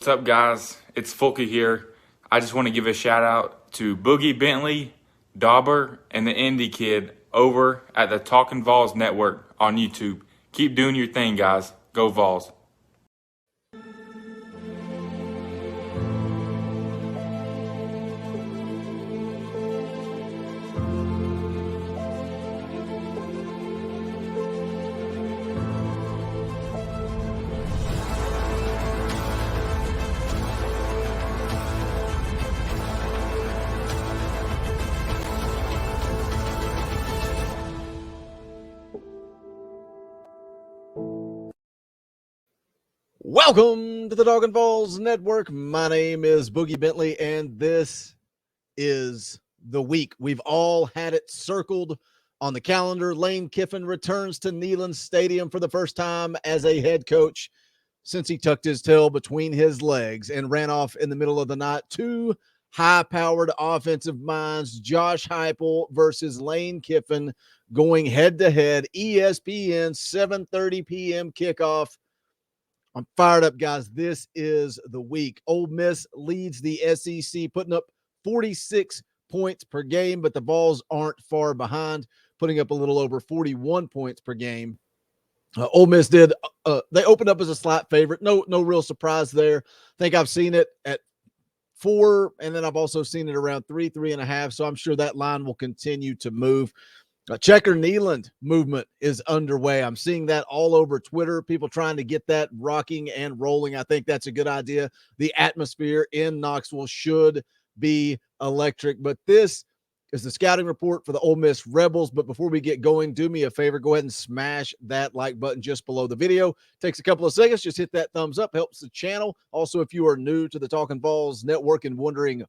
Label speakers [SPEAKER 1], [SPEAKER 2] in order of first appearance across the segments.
[SPEAKER 1] What's up, guys? It's Fulky here. I just want to give a shout out to Boogie Bentley, Dauber, and the Indie Kid over at the Talkin VAWLS network on YouTube. Keep doing your thing, guys. Go Vols.
[SPEAKER 2] Welcome to the Talkin VAWLS Network. My name is Boogie Bentley, and this is the week. We've all had it circled on the calendar. Lane Kiffin returns to Neyland Stadium for the first time as a head coach since he tucked his tail between his legs and ran off in the middle of the night. Two high-powered offensive minds, Josh Heupel versus Lane Kiffin, going head-to-head. ESPN 7:30 p.m. kickoff. I'm fired up, guys. This is the week. Ole Miss leads the SEC, putting up 46 points per game, but the Vols aren't far behind, putting up a little over 41 points per game. Ole Miss did. They opened up as a slight favorite. No real surprise there. I think I've seen it at 4, and then I've also seen it around 3.5. So I'm sure that line will continue to move. Checker Neyland movement is underway. I'm seeing that all over Twitter, people trying to get that rocking and rolling. I think that's a good idea. The atmosphere in Knoxville should be electric, but this is the scouting report for the Ole Miss Rebels. But before we get going, do me a favor, go ahead and smash that like button just below the video. Takes a couple of seconds. Just hit that thumbs up, helps the channel. Also, if you are new to the Talkin VAWLS Network and wondering,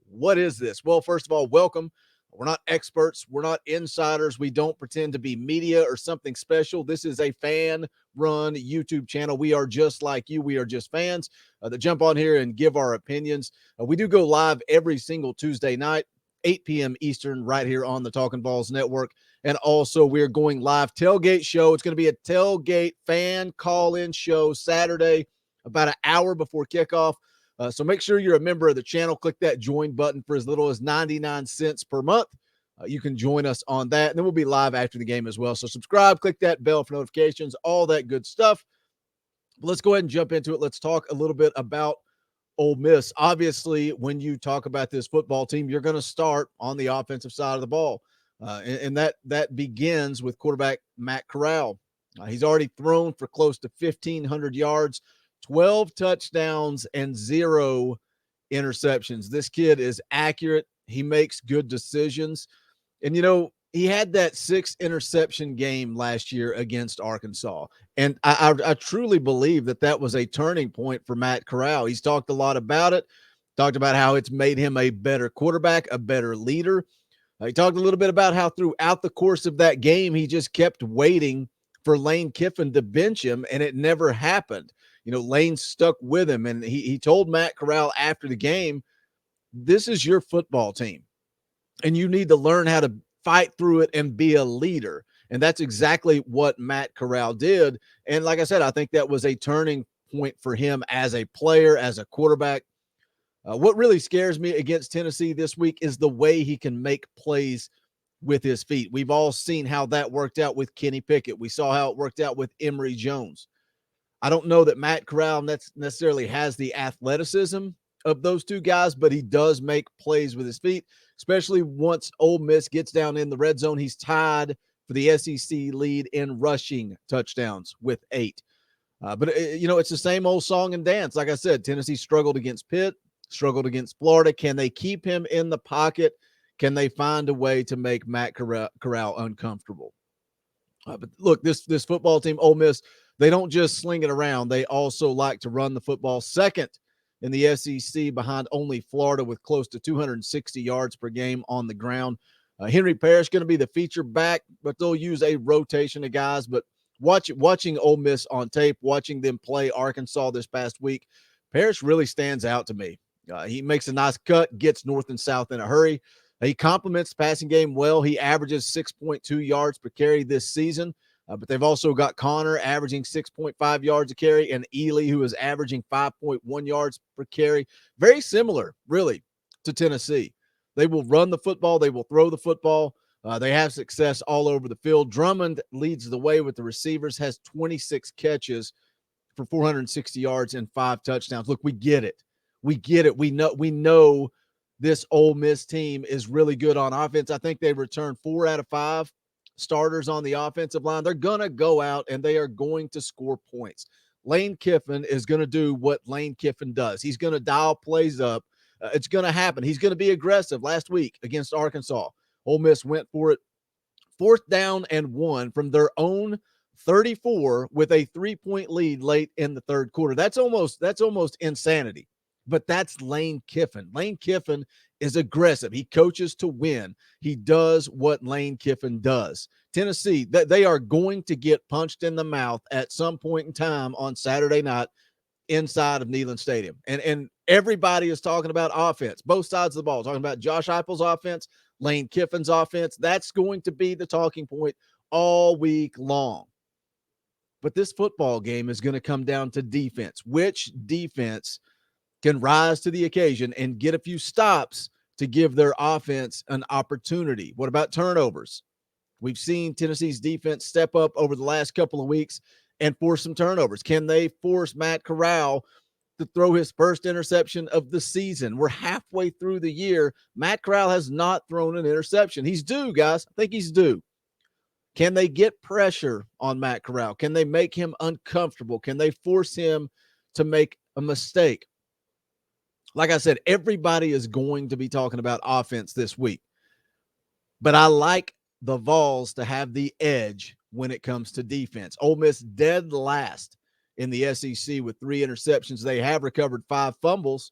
[SPEAKER 2] what is this? Well, first of all, welcome. We're not experts. We're not insiders. We don't pretend to be media or something special. This is a fan-run YouTube channel. We are just like you. We are just fans that jump on here and give our opinions. We do go live every single Tuesday night, 8 p.m. Eastern, right here on the Talkin VAWLS Network. And also, we're going live tailgate show. It's going to be a tailgate fan call-in show Saturday, about an hour before kickoff. So make sure you're a member of the channel. Click that join button for as little as 99 cents per month. You can join us on that. And then we'll be live after the game as well. So subscribe, click that bell for notifications, all that good stuff. But let's go ahead and jump into it. Let's talk a little bit about Ole Miss. Obviously, when you talk about this football team, you're going to start on the offensive side of the ball. And that begins with quarterback Matt Corral. He's already thrown for close to 1,500 yards, 12 touchdowns, and 0 interceptions. This kid is accurate. He makes good decisions. And, he had that 6 interception game last year against Arkansas. And I truly believe that was a turning point for Matt Corral. He's talked a lot about it, talked about how it's made him a better quarterback, a better leader. He talked a little bit about how throughout the course of that game, he just kept waiting for Lane Kiffin to bench him, and it never happened. Lane stuck with him, and he told Matt Corral after the game, this is your football team, and you need to learn how to fight through it and be a leader. And that's exactly what Matt Corral did. And like I said, I think that was a turning point for him as a player, as a quarterback. What really scares me against Tennessee this week is the way he can make plays with his feet. We've all seen how that worked out with Kenny Pickett. We saw how it worked out with Emory Jones. I don't know that Matt Corral necessarily has the athleticism of those two guys, but he does make plays with his feet, especially once Ole Miss gets down in the red zone. He's tied for the SEC lead in rushing touchdowns with 8. But it's the same old song and dance. Like I said, Tennessee struggled against Pitt, struggled against Florida. Can they keep him in the pocket? Can they find a way to make Matt Corral uncomfortable? But look, this football team, Ole Miss, they don't just sling it around. They also like to run the football, second in the SEC behind only Florida with close to 260 yards per game on the ground. Henry Parrish going to be the feature back, but they'll use a rotation of guys. But watching Ole Miss on tape, watching them play Arkansas this past week, Parrish really stands out to me. He makes a nice cut, gets north and south in a hurry. He complements the passing game well. He averages 6.2 yards per carry this season. But they've also got Connor averaging 6.5 yards a carry and Ely, who is averaging 5.1 yards per carry. Very similar, really, to Tennessee. They will run the football. They will throw the football. They have success all over the field. Drummond leads the way with the receivers, has 26 catches for 460 yards and 5 touchdowns. Look, we get it. We get it. We know this Ole Miss team is really good on offense. I think they returned 4 out of 5 starters on the offensive line. They're going to go out and they are going to score points. Lane Kiffin is going to do what Lane Kiffin does. He's going to dial plays up. It's going to happen. He's going to be aggressive. Last week against Arkansas, Ole Miss went for it 4th down and 1 from their own 34 with a 3-point lead late in the third quarter. That's almost insanity. But that's Lane Kiffin. Lane Kiffin is aggressive. He coaches to win. He does what Lane Kiffin does. Tennessee, they are going to get punched in the mouth at some point in time on Saturday night inside of Neyland Stadium. And everybody is talking about offense, both sides of the ball, talking about Josh Heupel's offense, Lane Kiffin's offense. That's going to be the talking point all week long. But this football game is going to come down to defense. Which defense can rise to the occasion and get a few stops to give their offense an opportunity? What about turnovers? We've seen Tennessee's defense step up over the last couple of weeks and force some turnovers. Can they force Matt Corral to throw his first interception of the season? We're halfway through the year. Matt Corral has not thrown an interception. He's due, guys. I think he's due. Can they get pressure on Matt Corral? Can they make him uncomfortable? Can they force him to make a mistake? Like I said, everybody is going to be talking about offense this week. But I like the Vols to have the edge when it comes to defense. Ole Miss dead last in the SEC with 3 interceptions. They have recovered 5 fumbles,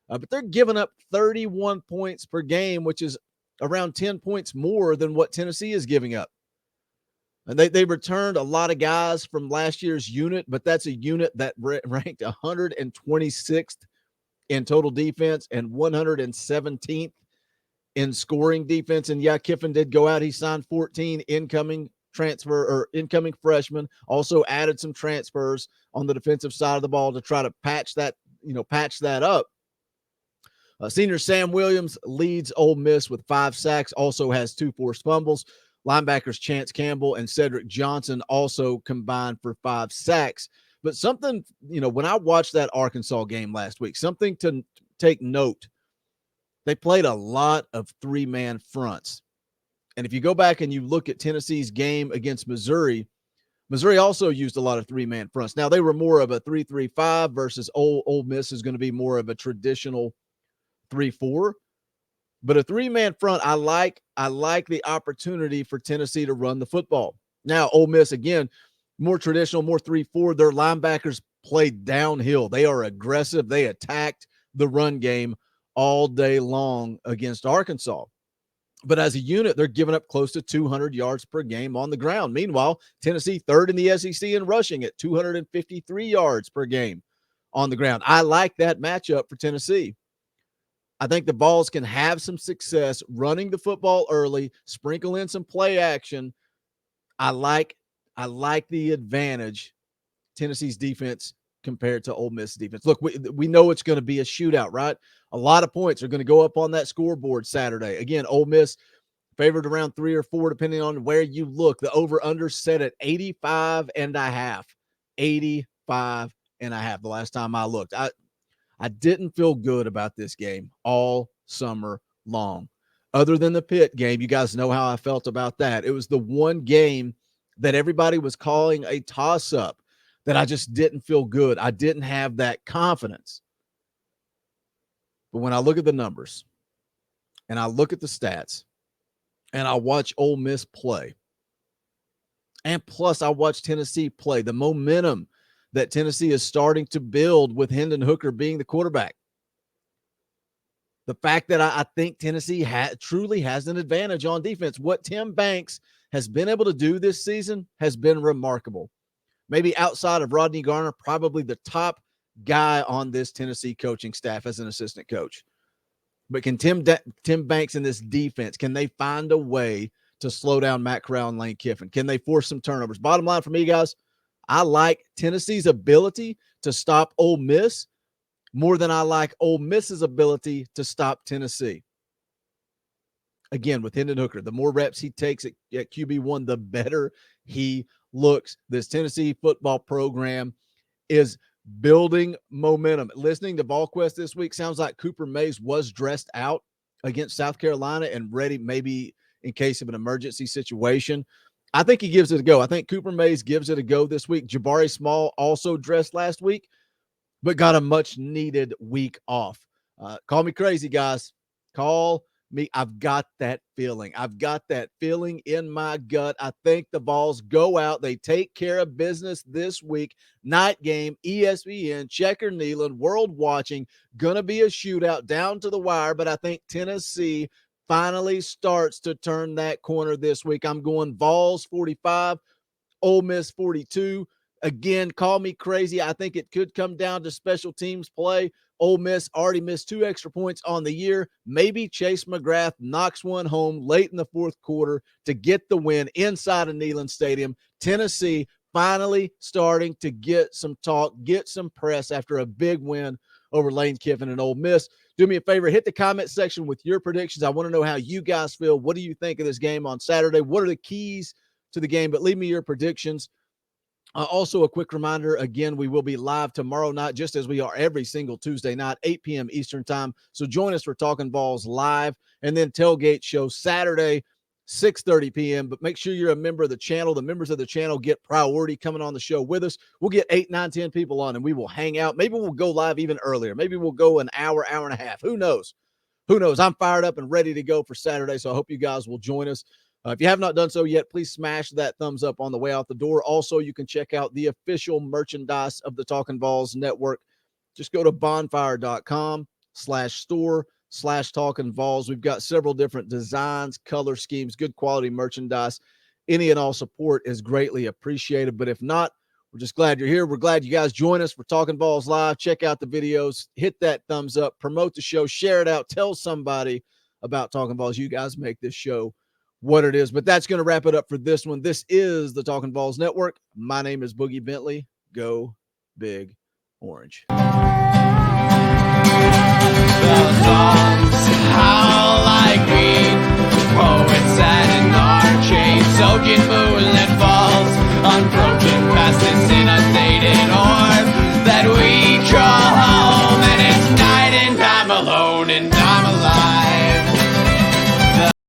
[SPEAKER 2] but they're giving up 31 points per game, which is around 10 points more than what Tennessee is giving up. And they returned a lot of guys from last year's unit, but that's a unit that ranked 126th in total defense and 117th in scoring defense. And yeah, Kiffin did go out. He signed 14 incoming freshmen, also added some transfers on the defensive side of the ball to try to patch that up. Senior Sam Williams leads Ole Miss with 5 sacks, also has 2 forced fumbles. Linebackers Chance Campbell and Cedric Johnson also combined for 5 sacks. But something, when I watched that Arkansas game last week, something to take note, they played a lot of 3-man fronts. And if you go back and you look at Tennessee's game against Missouri, Missouri also used a lot of 3-man fronts. Now, they were more of a 3-3-5 versus Ole Miss is going to be more of a traditional 3-4. But a 3-man front, I like the opportunity for Tennessee to run the football. Now, Ole Miss, again, more traditional, more 3-4. Their linebackers played downhill. They are aggressive. They attacked the run game all day long against Arkansas. But as a unit, they're giving up close to 200 yards per game on the ground. Meanwhile, Tennessee third in the SEC in rushing at 253 yards per game on the ground. I like that matchup for Tennessee. I think the Vols can have some success running the football early, sprinkle in some play action. I like the advantage Tennessee's defense compared to Ole Miss defense. Look, we know it's going to be a shootout, right? A lot of points are going to go up on that scoreboard Saturday. Again, Ole Miss favored around 3 or 4, depending on where you look. The over-under set at 85.5. 85.5 the last time I looked. I didn't feel good about this game all summer long. Other than the Pitt game, you guys know how I felt about that. It was the one game that everybody was calling a toss-up that I just didn't feel good. I didn't have that confidence. But when I look at the numbers and I look at the stats and I watch Ole Miss play, and plus I watch Tennessee play, the momentum that Tennessee is starting to build with Hendon Hooker being the quarterback. The fact that I think Tennessee truly has an advantage on defense. What Tim Banks has been able to do this season has been remarkable. Maybe outside of Rodney Garner, probably the top guy on this Tennessee coaching staff as an assistant coach. But can Tim Banks in this defense, can they find a way to slow down Matt Corral and Lane Kiffin? Can they force some turnovers? Bottom line for me, guys, I like Tennessee's ability to stop Ole Miss more than I like Ole Miss's ability to stop Tennessee. Again, with Hendon Hooker, the more reps he takes at QB1, the better he looks. This Tennessee football program is building momentum. Listening to VolQuest this week, sounds like Cooper Mays was dressed out against South Carolina and ready maybe in case of an emergency situation. I think he gives it a go. I think Cooper Mays gives it a go this week. Jabari Small also dressed last week, but got a much-needed week off. Call me crazy, guys. Call me. I've got that feeling. I've got that feeling in my gut. I think the Vols go out. They take care of business this week. Night game, ESPN, Checker Neyland, world watching. Going to be a shootout down to the wire, but I think Tennessee finally starts to turn that corner this week. I'm going Vols 45, Ole Miss 42. Again, call me crazy. I think it could come down to special teams play. Ole Miss already missed 2 extra points on the year. Maybe Chase McGrath knocks one home late in the fourth quarter to get the win inside of Neyland Stadium. Tennessee finally starting to get some talk, get some press after a big win over Lane Kiffin and Ole Miss. Do me a favor, hit the comment section with your predictions. I want to know how you guys feel. What do you think of this game on Saturday? What are the keys to the game? But leave me your predictions. Also, a quick reminder, again, we will be live tomorrow night, just as we are every single Tuesday night, 8 p.m. Eastern time. So join us for Talkin VAWLS live, and then Tailgate Show Saturday, 6:30 p.m. But make sure you're a member of the channel. The members of the channel get priority coming on the show with us. We'll get 8, 9, 10 people on, and we will hang out. Maybe we'll go live even earlier. Maybe we'll go an hour, hour and a half. Who knows? Who knows? I'm fired up and ready to go for Saturday, so I hope you guys will join us. If you have not done so yet, please smash that thumbs up on the way out the door. Also, you can check out the official merchandise of the Talkin VAWLS Network. Just go to bonfire.com/store/Talkin VAWLS. We've got several different designs, color schemes, good quality merchandise. Any and all support is greatly appreciated. But if not, we're just glad you're here. We're glad you guys join us for Talkin VAWLS Live. Check out the videos. Hit that thumbs up. Promote the show. Share it out. Tell somebody about Talkin VAWLS. You guys make this show what it is. But that's going to wrap it up for this one. This is the Talkin VAWLS Network. My name is Boogie Bentley. Go Big Orange.
[SPEAKER 3] The songs how like me, poets sat in our chains.